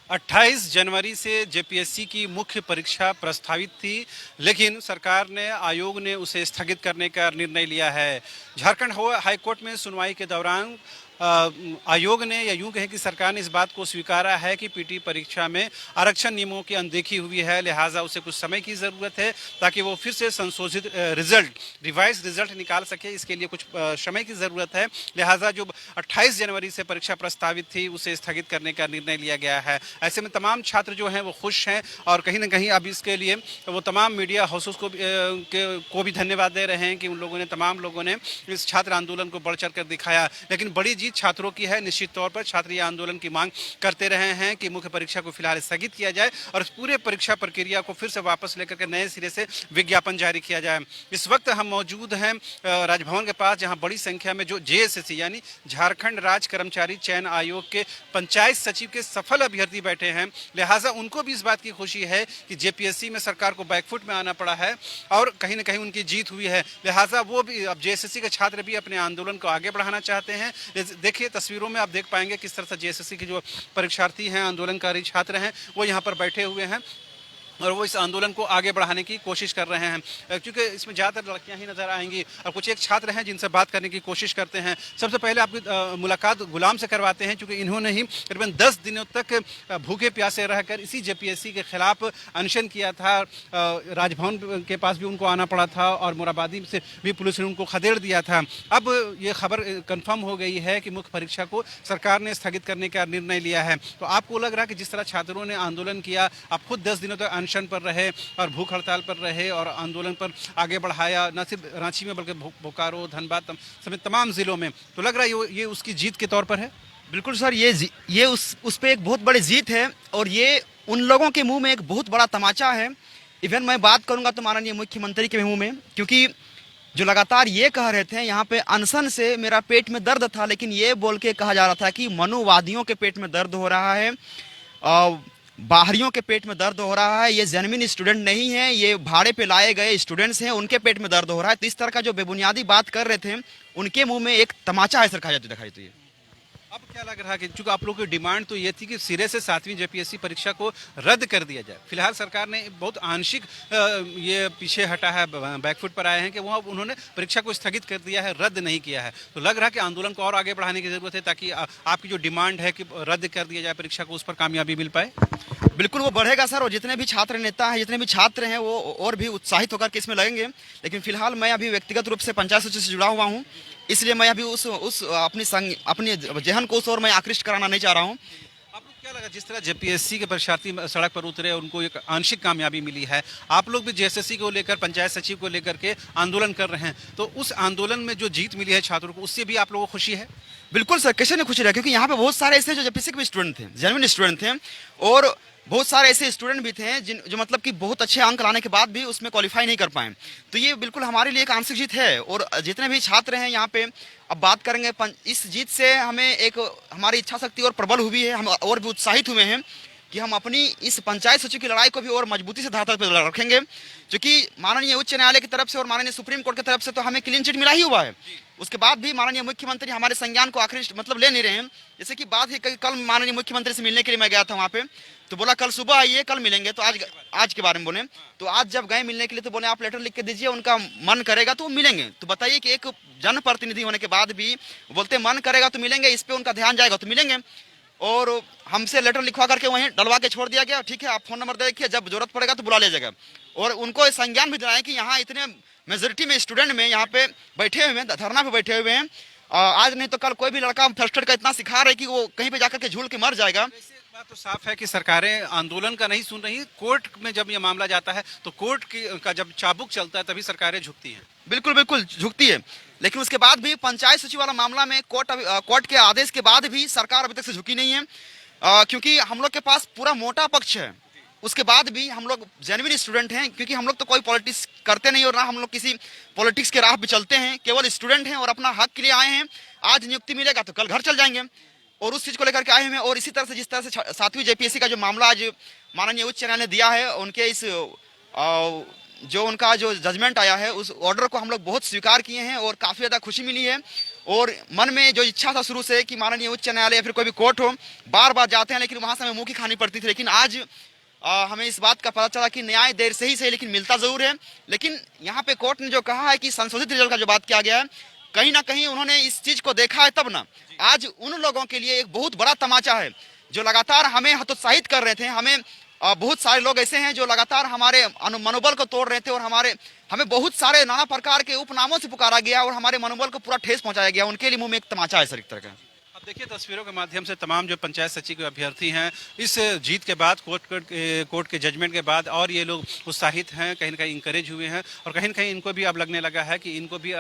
28 जनवरी से जेपीएससी की मुख्य परीक्षा प्रस्तावित थी, लेकिन सरकार ने आयोग ने उसे स्थगित करने का निर्णय लिया है। झारखंड हाई कोर्ट में सुनवाई के दौरान आयोग ने या यूं कहें कि सरकार ने इस बात को स्वीकारा है कि पीटी परीक्षा में आरक्षण नियमों की अनदेखी हुई है, लिहाजा उसे कुछ समय की ज़रूरत है ताकि वो फिर से संशोधित रिवाइज रिजल्ट निकाल सके। इसके लिए कुछ समय की ज़रूरत है, लिहाजा जो 28 जनवरी से परीक्षा प्रस्तावित थी उसे स्थगित करने का निर्णय लिया गया है। ऐसे में तमाम छात्र जो हैं वो खुश हैं और कहीं ना कहीं अब इसके लिए वो तमाम मीडिया हाउसेस को भी धन्यवाद दे रहे हैं कि उन लोगों ने तमाम लोगों ने इस छात्र आंदोलन को बढ़ चढ़ कर दिखाया। लेकिन बड़ी जीत छात्रों की है। निश्चित तौर पर छात्र ये आंदोलन की मांग करते रहे हैं कि मुख्य परीक्षा को फिलहाल स्थगित किया जाए और इस पूरे परीक्षा प्रक्रिया को फिर से वापस लेकर के नए सिरे से विज्ञापन जारी किया जाए। इस वक्त हम मौजूद हैं राजभवन के पास, जहां बड़ी संख्या में जो जेएसएससी यानी झारखंड राज्य कर्मचारी चयन आयोग के पंचायत सचिव के सफल अभ्यर्थी बैठे हैं। लिहाजा उनको भी इस बात की खुशी है कि जेपीएससी में सरकार को बैकफुट में आना पड़ा है और कहीं ना कहीं उनकी जीत हुई है। लिहाजा वो भी अब जेएसएससी के छात्र भी अपने आंदोलन को आगे बढ़ाना चाहते हैं। देखिए तस्वीरों में आप देख पाएंगे किस तरह से जेएसएससी के जो परीक्षार्थी हैं, आंदोलनकारी छात्र हैं, वो यहाँ पर बैठे हुए हैं और वो इस आंदोलन को आगे बढ़ाने की कोशिश कर रहे हैं, क्योंकि इसमें ज़्यादातर लड़कियां ही नज़र आएंगी और कुछ एक छात्र हैं जिनसे बात करने की कोशिश करते हैं। सबसे पहले आपकी मुलाकात गुलाम से करवाते हैं, क्योंकि इन्होंने ही करीबन 10 दिनों तक भूखे प्यासे रहकर इसी जेपीएससी के खिलाफ अनशन किया था। राजभवन के पास भी उनको आना पड़ा था और मोराबादी से भी पुलिस ने उनको खदेड़ दिया था। अब ये खबर कन्फर्म हो गई है कि मुख्य परीक्षा को सरकार ने स्थगित करने का निर्णय लिया है। तो आपको लग रहा है कि जिस तरह छात्रों ने आंदोलन किया, आप खुद 10 दिनों तक अनशन पर रहे और भूख हड़ताल पर रहे और आंदोलन पर आगे बढ़ाया, न सिर्फ रांची में बल्कि बोकारो, धनबाद समेत तमाम जिलों में, तो लग रहा है ये उसकी जीत के तौर पर है। बिल्कुल सर, ये उस पे एक बहुत बड़ी जीत है और ये उन लोगों के मुंह में एक बहुत बड़ा तमाचा है। इवन मैं बात करूंगा तो माननीय मुख्यमंत्री के मुंह में, क्योंकि जो लगातार ये कह रहे थे यहाँ पे अनशन से मेरा पेट में दर्द था, लेकिन ये बोल के कहा जा रहा था कि मनुवादियों के पेट में दर्द हो रहा है, बाहरियों के पेट में दर्द हो रहा है, ये जेन्युइन स्टूडेंट नहीं है, ये भाड़े पे लाए गए स्टूडेंट्स हैं, उनके पेट में दर्द हो रहा है। तो इस तरह का जो बेबुनियादी बात कर रहे थे उनके मुंह में एक तमाचा है सर, कहा जाता दिखाई। तो ये अब क्या लग रहा है कि चूंकि आप लोगों की डिमांड तो ये थी कि सिरे से 7वीं जेपीएससी परीक्षा को रद्द कर दिया जाए, फिलहाल सरकार ने बहुत आंशिक ये पीछे हटा है, बैकफुट पर आए हैं कि वहाँ उन्होंने परीक्षा को स्थगित कर दिया है, रद्द नहीं किया है। तो लग रहा है कि आंदोलन को और आगे बढ़ाने की जरूरत है ताकि आपकी जो डिमांड है कि रद्द कर दिया जाए परीक्षा को, उस पर कामयाबी मिल पाए। बिल्कुल वो बढ़ेगा सर, और जितने भी छात्र नेता हैं, जितने भी छात्र हैं, वो और भी उत्साहित होकर के इसमें लगेंगे। लेकिन फिलहाल मैं अभी व्यक्तिगत रूप से पंचायत सचिव से जुड़ा हुआ हूँ, इसलिए मैं अभी उस अपनी जहन को उस और मैं आकृष्ट कराना नहीं चाह रहा हूँ। आपको क्या लगा जिस तरह जेपीएससी के परीक्षार्थी सड़क पर उतरे, उनको एक आंशिक कामयाबी मिली है, आप लोग भी जेएसएससी को लेकर, पंचायत सचिव को लेकर के आंदोलन कर रहे हैं, तो उस आंदोलन में जो जीत मिली है छात्रों को, उससे भी आप लोगों को खुशी है? बिल्कुल सर, कैसे नहीं खुशी रहा, क्योंकि यहाँ पे बहुत सारे ऐसे जो जेपीएससी के भी स्टूडेंट थे, जेन्युइन स्टूडेंट थे, और बहुत सारे ऐसे स्टूडेंट भी थे जो मतलब कि बहुत अच्छे अंक लाने के बाद भी उसमें क्वालिफाई नहीं कर पाए। तो ये बिल्कुल हमारे लिए एक आंशिक जीत है। और जितने भी छात्र हैं यहाँ पे, अब बात करेंगे इस जीत से हमें एक हमारी इच्छा शक्ति और प्रबल हुई है, हम और भी उत्साहित हुए हैं कि हम अपनी इस पंचायत सचिव की लड़ाई को भी और मजबूती से धरातल पर रखेंगे, क्योंकि माननीय उच्च न्यायालय की तरफ से और माननीय सुप्रीम कोर्ट की तरफ से तो हमें क्लीन चिट मिला ही हुआ है। उसके बाद भी माननीय मुख्यमंत्री हमारे संज्ञान को आखिर मतलब ले नहीं रहे हैं। जैसे कि बात ही कल माननीय मुख्यमंत्री से मिलने के लिए मैं गया था वहाँ पे, तो बोला कल सुबह आइए, कल मिलेंगे। तो आज के बारे में बोले, तो आज जब गए मिलने के लिए तो बोले आप लेटर लिख के दीजिए, उनका मन करेगा तो मिलेंगे। तो बताइए कि एक जनप्रतिनिधि होने के बाद भी बोलते मन करेगा तो मिलेंगे, इस पे उनका ध्यान जाएगा तो मिलेंगे। और हमसे लेटर लिखवा करके वहीं डलवा के छोड़ दिया गया, ठीक है आप फोन नंबर देखिए, जब जरूरत पड़ेगा तो बुला लीजिएगा। और उनको संज्ञान भी दिलाएं कि यहाँ इतने मेजोरिटी में स्टूडेंट में यहाँ पे बैठे हुए हैं, धरना पे बैठे हुए हैं, आज नहीं तो कल कोई भी लड़का फ्रस्ट्रेट का इतना सिखा रहे कि वो कहीं पे जाकर के झूल के मर जाएगा। बात तो साफ है कि सरकारें आंदोलन का नहीं सुन रही, कोर्ट में जब ये मामला जाता है तो कोर्ट का जब चाबुक चलता है तभी सरकारें झुकती हैं। बिल्कुल बिल्कुल झुकती है, लेकिन उसके बाद भी पंचायत सचिव वाला मामला में कोर्ट के आदेश के बाद भी सरकार अभी तक से झुकी नहीं है, क्योंकि हम लोग के पास पूरा मोटा पक्ष है। उसके बाद भी हम लोग जेन्युइन स्टूडेंट हैं, क्योंकि हम लोग तो कोई पॉलिटिक्स करते नहीं और ना हम लोग किसी पॉलिटिक्स के राह पे चलते हैं, केवल स्टूडेंट हैं और अपना हक के लिए आए हैं। आज नियुक्ति मिलेगा तो कल घर चल जाएंगे, और उस चीज को लेकर के आए हुए हैं। और इसी तरह से जिस तरह से 7वीं जेपीएससी का जो मामला आज माननीय उच्च न्यायालय ने दिया है, उनके इस जो उनका जो जजमेंट आया है, उस ऑर्डर को हम लोग बहुत स्वीकार किए हैं और काफी ज्यादा खुशी मिली है। और मन में जो इच्छा था शुरू से कि माननीय उच्च न्यायालय या फिर कोई भी कोर्ट हो, बार बार जाते हैं लेकिन वहां से हमें मुंह की खानी पड़ती थी। लेकिन आज हमें इस बात का पता चला कि न्याय देर से ही सही लेकिन मिलता जरूर है। लेकिन यहाँ पे कोर्ट ने जो कहा है कि संशोधित रिजल्ट का जो बात किया गया है, कहीं ना कहीं उन्होंने इस चीज को देखा है, तब ना आज उन लोगों के लिए एक बहुत बड़ा तमाचा है जो लगातार हमें हतोत्साहित कर रहे थे। हमें बहुत सारे लोग ऐसे हैं जो लगातार हमारे मनोबल को तोड़ रहे थे और हमें बहुत सारे नाना प्रकार के उपनामों से पुकारा गया और हमारे मनोबल को पूरा ठेस पहुंचाया गया। उनके लिए मुंह में एक तमाचा है सर, एक तरह का। अब देखिए तस्वीरों के माध्यम से तमाम जो पंचायत सचिव के अभ्यर्थी हैं इस जीत के बाद, कोर्ट के जजमेंट के बाद, और ये लोग उत्साहित हैं, कहीं ना कहीं इंकरेज हुए हैं और कहीं ना कहीं इनको भी अब लगने लगा है कि इनको भी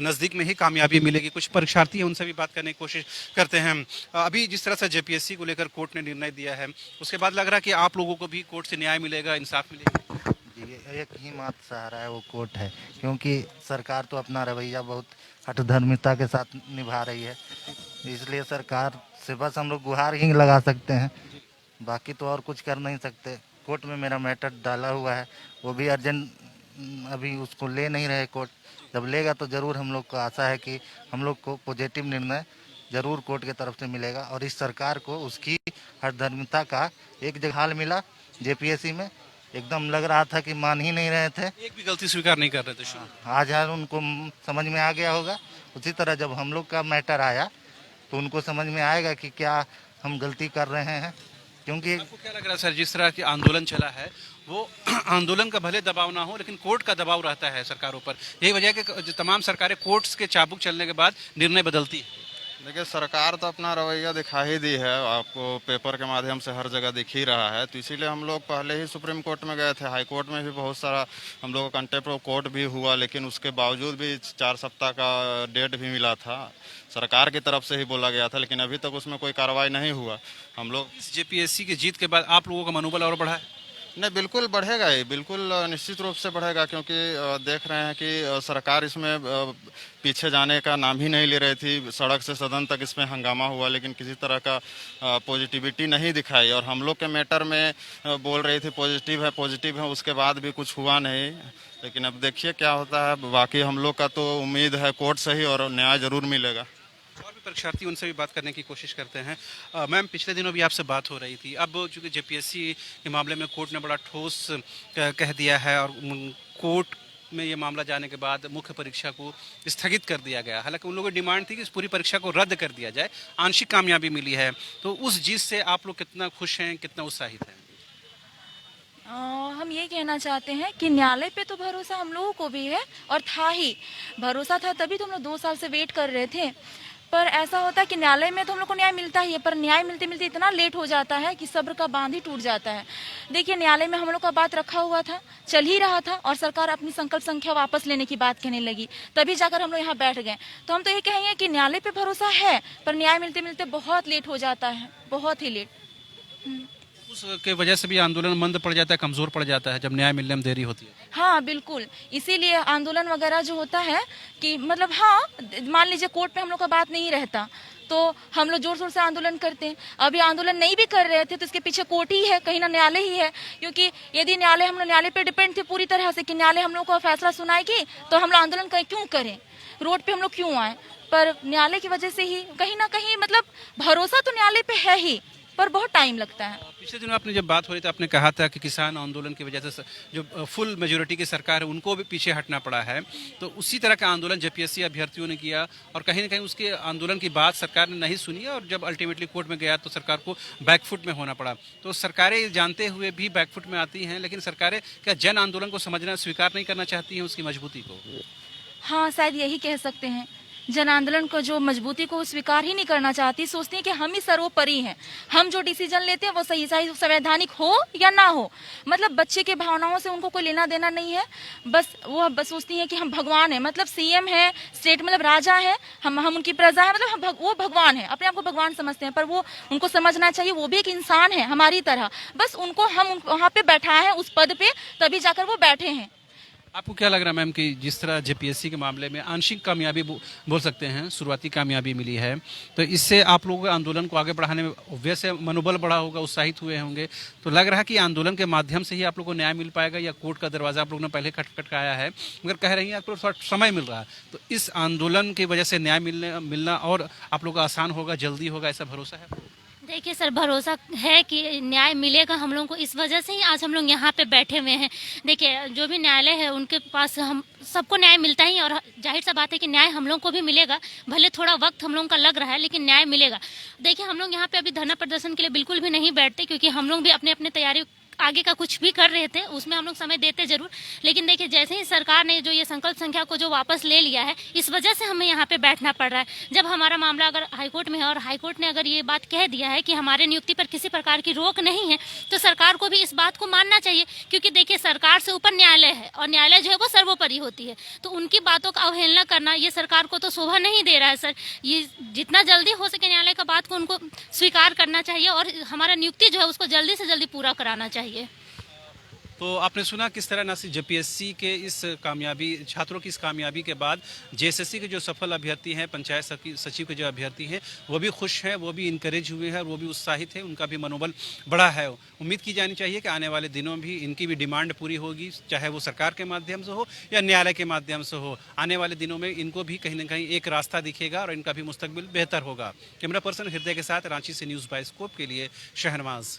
नज़दीक में ही कामयाबी मिलेगी। कुछ परीक्षार्थी हैं, उनसे भी बात करने की कोशिश करते हैं। अभी जिस तरह से जेपीएससी को लेकर कोर्ट ने निर्णय दिया है, उसके बाद लग रहा है कि आप लोगों को भी कोर्ट से न्याय मिलेगा, इंसाफ मिलेगा। जी, एक ही मात्र सहारा है, वो कोर्ट है, क्योंकि सरकार तो अपना रवैया बहुत हठधर्मिता के साथ निभा रही है। इसलिए सरकार से बस हम लोग गुहार ही लगा सकते हैं, बाकी तो और कुछ कर नहीं सकते। कोर्ट में मेरा मैटर डाला हुआ है, वो भी अर्जेंट, अभी उसको ले नहीं रहे कोर्ट। जब लेगा तो ज़रूर हम लोग को आशा है कि हम लोग को पॉजिटिव निर्णय ज़रूर कोर्ट की तरफ से मिलेगा। और इस सरकार को उसकी हठधर्मिता का एक जगह हाल मिला। जेपीएससी में एकदम लग रहा था कि मान ही नहीं रहे थे, एक भी गलती स्वीकार नहीं कर रहे थे शुरू। आज उनको समझ में आ गया होगा। उसी तरह जब हम लोग का मैटर आया तो उनको समझ में आएगा कि क्या हम गलती कर रहे हैं। क्योंकि आपको क्या लग रहा है सर, जिस तरह की आंदोलन चला है वो आंदोलन का भले दबाव ना हो लेकिन कोर्ट का दबाव रहता है सरकारों पर, यही वजह है कि तमाम सरकारें कोर्ट्स के चाबुक चलने के बाद निर्णय बदलती है। देखिए, सरकार तो अपना रवैया दिखा ही दी है, आपको पेपर के माध्यम से हर जगह दिख ही रहा है। तो इसीलिए हम लोग पहले ही सुप्रीम कोर्ट में गए थे, हाई कोर्ट में भी बहुत सारा हम लोगों का कंटेम्प्ट ऑफ कोर्ट भी हुआ, लेकिन उसके बावजूद भी 4 सप्ताह का डेट भी मिला था, सरकार की तरफ से ही बोला गया था, लेकिन अभी तक उसमें कोई कार्रवाई नहीं हुआ। हम लोग इस जेपीएससी की जीत के बाद आप लोगों का मनोबल और बढ़ा है? नहीं, बिल्कुल बढ़ेगा ही, बिल्कुल निश्चित रूप से बढ़ेगा, क्योंकि देख रहे हैं कि सरकार इसमें पीछे जाने का नाम ही नहीं ले रही थी। सड़क से सदन तक इसमें हंगामा हुआ, लेकिन किसी तरह का पॉजिटिविटी नहीं दिखाई। और हम लोग के मैटर में बोल रही थी पॉजिटिव है, उसके बाद भी कुछ हुआ नहीं। लेकिन अब देखिए क्या होता है। बाकी हम लोग का तो उम्मीद है कोर्ट से ही और न्याय जरूर मिलेगा। और भी परीक्षार्थी, उनसे भी बात करने की कोशिश करते हैं। मैम, पिछले दिनों भी आपसे बात हो रही थी, अब चूंकि जेपीएससी के मामले में कोर्ट ने बड़ा ठोस कह दिया है और कोर्ट में ये मामला जाने के बाद मुख्य परीक्षा को स्थगित कर दिया गया। हालांकि उन लोगों की डिमांड थी कि इस पूरी परीक्षा को रद्द कर दिया जाए, आंशिक कामयाबी मिली है। तो उस जीत से आप लोग कितना खुश हैं, कितना उत्साहित हैं? हम ये कहना चाहते हैं कि न्यायालय पे तो भरोसा हम लोगों को भी है और था ही, भरोसा था तभी तो हम लोग 2 साल से वेट कर रहे थे। पर ऐसा होता है कि न्यायालय में तो हम लोग को न्याय मिलता ही है, पर न्याय मिलते मिलते इतना लेट हो जाता है कि सब्र का बांध ही टूट जाता है। देखिए, न्यायालय में हम लोग का बात रखा हुआ था, चल ही रहा था और सरकार अपनी संकल्प संख्या वापस लेने की बात कहने लगी, तभी जाकर हम लोग यहाँ बैठ गए। तो हम तो ये कहेंगे कि न्यायालय पे भरोसा है, पर न्याय मिलते मिलते बहुत लेट हो जाता है, बहुत ही लेट। उसके वजह से भी आंदोलन मंद पड़ जाता है, कमजोर पड़ जाता है जब न्याय मिलने में देरी होती है। हाँ बिल्कुल, इसीलिए आंदोलन वगैरह जो होता है कि मतलब हाँ, मान लीजिए कोर्ट पे हम लोग का बात नहीं रहता तो हम लोग जोर शोर से आंदोलन करते हैं। अभी आंदोलन नहीं भी कर रहे थे तो इसके पीछे कोर्ट ही है, कहीं ना न्यायालय ही है। क्योंकि यदि न्यायालय, हम लोग न्यायालय पे डिपेंड थे पूरी तरह से कि न्यायालय हम लोग को फैसला सुनाएगी, तो हम लोग आंदोलन क्यों करें, रोड पे हम लोग क्यों आए। पर न्यायालय की वजह से ही कहीं ना कहीं मतलब भरोसा तो न्यायालय पे है ही, पर बहुत टाइम लगता है। पिछले दिनों आपने जब बात हो रही थी, आपने कहा था कि किसान आंदोलन की वजह से जो फुल मेजोरिटी की सरकार है उनको भी पीछे हटना पड़ा है। तो उसी तरह का आंदोलन जेपीएससी अभ्यर्थियों ने किया और कहीं ना कहीं उसके आंदोलन की बात सरकार ने नहीं सुनी और जब अल्टीमेटली कोर्ट में गया तो सरकार को बैकफुट में होना पड़ा। तो सरकारें जानते हुए भी बैकफुट में आती हैं, लेकिन सरकारें क्या जन आंदोलन को समझना, स्वीकार नहीं करना चाहती हैं, उसकी मजबूती को? हाँ, शायद यही कह सकते हैं, जन आंदोलन को जो मजबूती को स्वीकार ही नहीं करना चाहती, सोचती है कि हम ही सर्वोपरि हैं, हम जो डिसीजन लेते हैं वो सही संवैधानिक हो या ना हो। मतलब बच्चे के भावनाओं से उनको कोई लेना देना नहीं है, बस सोचती है कि हम भगवान हैं, मतलब सीएम है, स्टेट मतलब राजा है, हम उनकी प्रजा है, मतलब वो भगवान है, अपने आप को भगवान समझते हैं। पर वो उनको समझना चाहिए वो भी एक इंसान है हमारी तरह, बस उनको हम वहाँ पे बैठा है उस पद पे, तभी जाकर वो बैठे हैं। आपको क्या लग रहा है मैम कि जिस तरह जेपीएससी के मामले में आंशिक कामयाबी बोल सकते हैं, शुरुआती कामयाबी मिली है, तो इससे आप लोगों के आंदोलन को आगे बढ़ाने में ऑब्वियस है मनोबल बढ़ा होगा, उत्साहित हुए होंगे, तो लग रहा है कि आंदोलन के माध्यम से ही आप लोगों को न्याय मिल पाएगा, या कोर्ट का दरवाज़ा आप लोगों ने पहले खटखटाया है मगर कह रही हैं आपको थोड़ा समय मिल रहा है, तो इस आंदोलन की वजह से न्याय मिलना और आप लोगों को आसान होगा, जल्दी होगा, ऐसा भरोसा है? देखिए सर, भरोसा है कि न्याय मिलेगा हम लोगों को, इस वजह से ही आज हम लोग यहाँ पे बैठे हुए हैं। देखिए जो भी न्यायालय है उनके पास हम सबको न्याय मिलता ही, और जाहिर सा बात है कि न्याय हम लोग को भी मिलेगा, भले थोड़ा वक्त हम लोगों का लग रहा है लेकिन न्याय मिलेगा। देखिए हम लोग यहाँ पे अभी धरना प्रदर्शन के लिए बिल्कुल भी नहीं बैठते, क्योंकि हम लोग भी अपने अपने तैयारी आगे का कुछ भी कर रहे थे, उसमें हम लोग समय देते जरूर, लेकिन देखिए जैसे ही सरकार ने जो ये संकल्प संख्या को जो वापस ले लिया है, इस वजह से हमें यहाँ पे बैठना पड़ रहा है। जब हमारा मामला अगर हाईकोर्ट में है और हाईकोर्ट ने अगर ये बात कह दिया है कि हमारे नियुक्ति पर किसी प्रकार की रोक नहीं है, तो सरकार को भी इस बात को मानना चाहिए, क्योंकि देखिए सरकार से ऊपर न्यायालय है और न्यायालय जो है वो सर्वोपरि होती है, तो उनकी बातों का अवहेलना करना ये सरकार को तो शोभा नहीं दे रहा है सर। ये जितना जल्दी हो सके न्यायालय का बात को उनको स्वीकार करना चाहिए और हमारा नियुक्ति जो है उसको जल्दी से जल्दी पूरा कराना चाहिए। तो आपने सुना किस तरह ना सिर्फ जेपीएससी के इस कामयाबी, छात्रों की इस कामयाबी के बाद जेएसएससी के जो सफल अभ्यर्थी हैं, पंचायत सचिव के जो अभ्यर्थी हैं, वो भी खुश हैं, वो भी इनकरेज हुए हैं और वो भी उत्साहित हैं, उनका भी मनोबल बढ़ा है। उम्मीद की जानी चाहिए कि आने वाले दिनों भी इनकी भी डिमांड पूरी होगी, चाहे वो सरकार के माध्यम से हो या न्यायालय के माध्यम से हो। आने वाले दिनों में इनको भी कहीं ना कहीं एक रास्ता दिखेगा और इनका भी मुस्तकबिल बेहतर होगा। कैमरा पर्सन हृदय के साथ रांची से न्यूज़ बाय स्कोप के लिए शहनवाज।